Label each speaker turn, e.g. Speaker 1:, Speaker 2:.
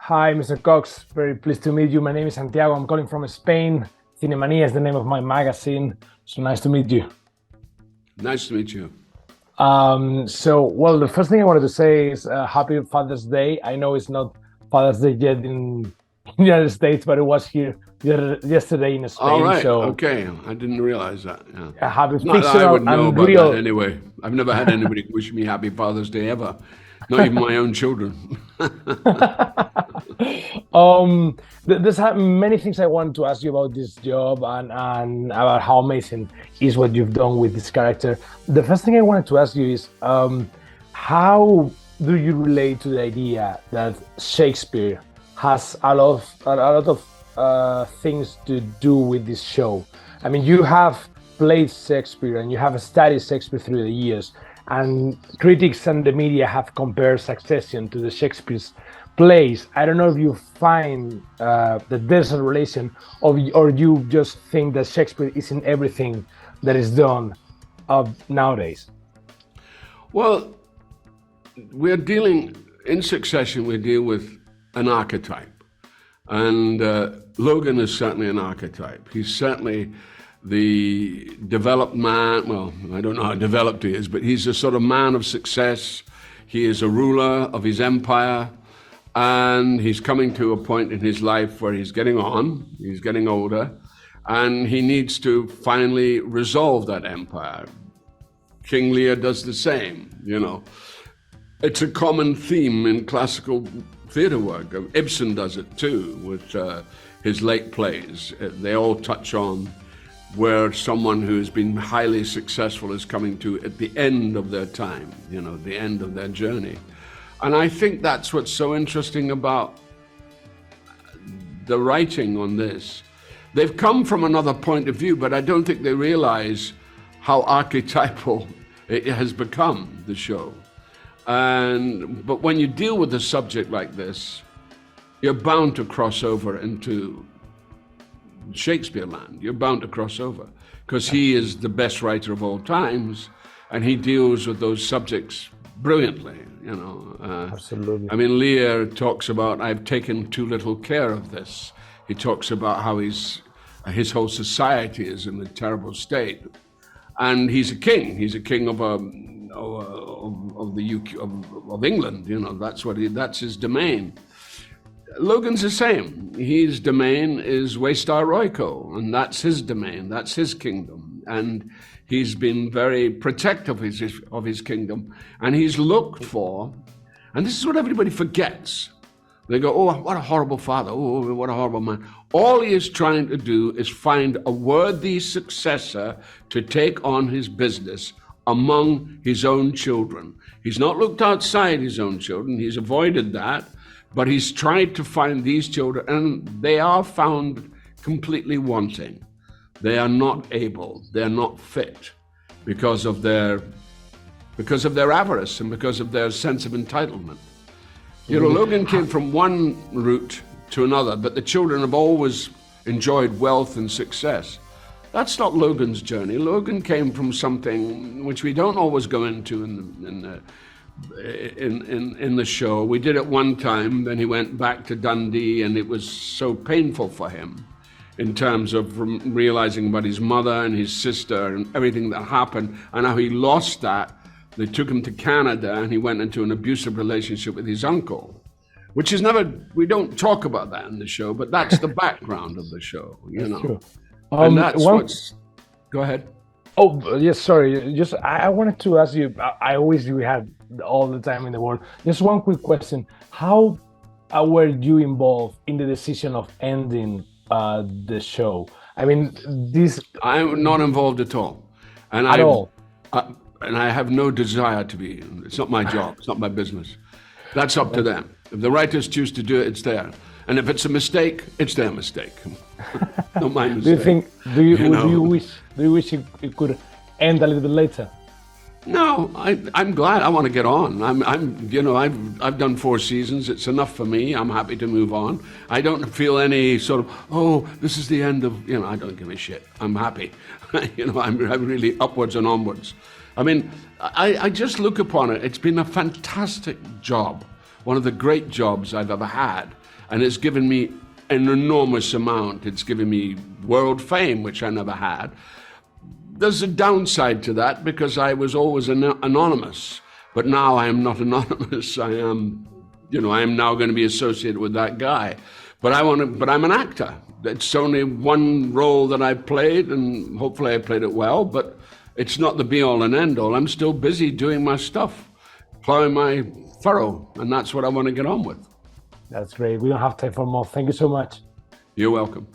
Speaker 1: Hi, Mr. Cox. Very pleased to meet you. My name is Santiago. I'm calling from Spain. CINEMANIA is the name of my magazine. So nice to meet you.
Speaker 2: Nice to meet you.
Speaker 1: Well, the first thing I wanted to say is Happy Father's Day. I know it's not Father's Day yet in the United States, but it was here yesterday in Spain.
Speaker 2: All right.
Speaker 1: So
Speaker 2: Okay. I didn't realize that. Yeah.
Speaker 1: happy
Speaker 2: Not that I would
Speaker 1: fictional
Speaker 2: know
Speaker 1: and
Speaker 2: about
Speaker 1: real.
Speaker 2: that anyway. I've never had anybody wish me Happy Father's Day ever. Not even my own children.
Speaker 1: There's many things I want to ask you about this job and about how amazing is what you've done with this character. The first thing I wanted to ask you is how do you relate to the idea that Shakespeare has a lot of things to do with this show? I mean, you have played Shakespeare and you have studied Shakespeare through the years, and critics and the media have compared Succession to the Shakespeare's plays. I don't know if you find that there's a relation, or you just think that Shakespeare is in everything that is done nowadays.
Speaker 2: Well, in Succession, we deal with an archetype. And Logan is certainly an archetype. He's certainly the developed man. Well, I don't know how developed he is, but he's a sort of man of success. He is a ruler of his empire, and he's coming to a point in his life where he's getting older, and he needs to finally resolve that empire. King Lear does the same, you know. It's a common theme in classical theater work. Ibsen does it too with his late plays. They all touch on where someone who's been highly successful is coming to at the end of their time, you know, the end of their journey. And I think that's what's so interesting about the writing on this. They've come from another point of view, but I don't think they realize how archetypal it has become, the show. But when you deal with a subject like this, you're bound to cross over into Shakespeare land. You're bound to cross over because he is the best writer of all times, and he deals with those subjects brilliantly, you know.
Speaker 1: Absolutely.
Speaker 2: I mean, Lear talks about, I've taken too little care of this. He talks about how his whole society is in a terrible state. And he's a king. He's a king of the UK, of England, you know. That's his domain. Logan's the same. His domain is Waystar Royco, and that's his domain. That's his kingdom, and he's been very protective of his kingdom. And he's looked for, and this is what everybody forgets. They go, "Oh, what a horrible father! Oh, what a horrible man!" All he is trying to do is find a worthy successor to take on his business among his own children. He's not looked outside his own children. He's avoided that. But he's tried to find these children, and they are found completely wanting. They are not able, they're not fit because of their avarice and because of their sense of entitlement. You know, Logan came from one route to another, but the children have always enjoyed wealth and success. That's not Logan's journey. Logan came from something which we don't always go into in the show. We did it one time, then he went back to Dundee, and it was so painful for him in terms of realizing about his mother and his sister and everything that happened, and how he lost that. They took him to Canada, and he went into an abusive relationship with his uncle, which is we don't talk about that in the show, but that's the background of the show, you know.
Speaker 1: True.
Speaker 2: And that's go ahead.
Speaker 1: Oh, yes, sorry. Just I wanted to ask you, I always do have all the time in the world. Just one quick question. How were you involved in the decision of ending the show? I mean,
Speaker 2: I'm not involved at all. And
Speaker 1: at all?
Speaker 2: And I have no desire to be. It's not my job. It's not my business. That's up to them. If the writers choose to do it, it's there. And if it's a mistake, it's their mistake. Not my mistake.
Speaker 1: Do you wish it could end a little bit later?
Speaker 2: No, I'm glad. I want to get on. I've done 4 seasons. It's enough for me. I'm happy to move on. I don't feel any sort of, oh, this is the end of, I don't give a shit. I'm happy. I'm really upwards and onwards. I mean, I just look upon it. It's been a fantastic job. One of the great jobs I've ever had. and it's given me an enormous amount. It's given me world fame, which I never had. There's a downside to that because I was always anonymous, but now I am not anonymous. I am now going to be associated with that guy. But I'm an actor. It's only one role that I've played, and hopefully I played it well, but it's not the be all and end all. I'm still busy doing my stuff, plowing my furrow, and that's what I want to get on with.
Speaker 1: That's great. We don't have time for more. Thank you so much.
Speaker 2: You're welcome.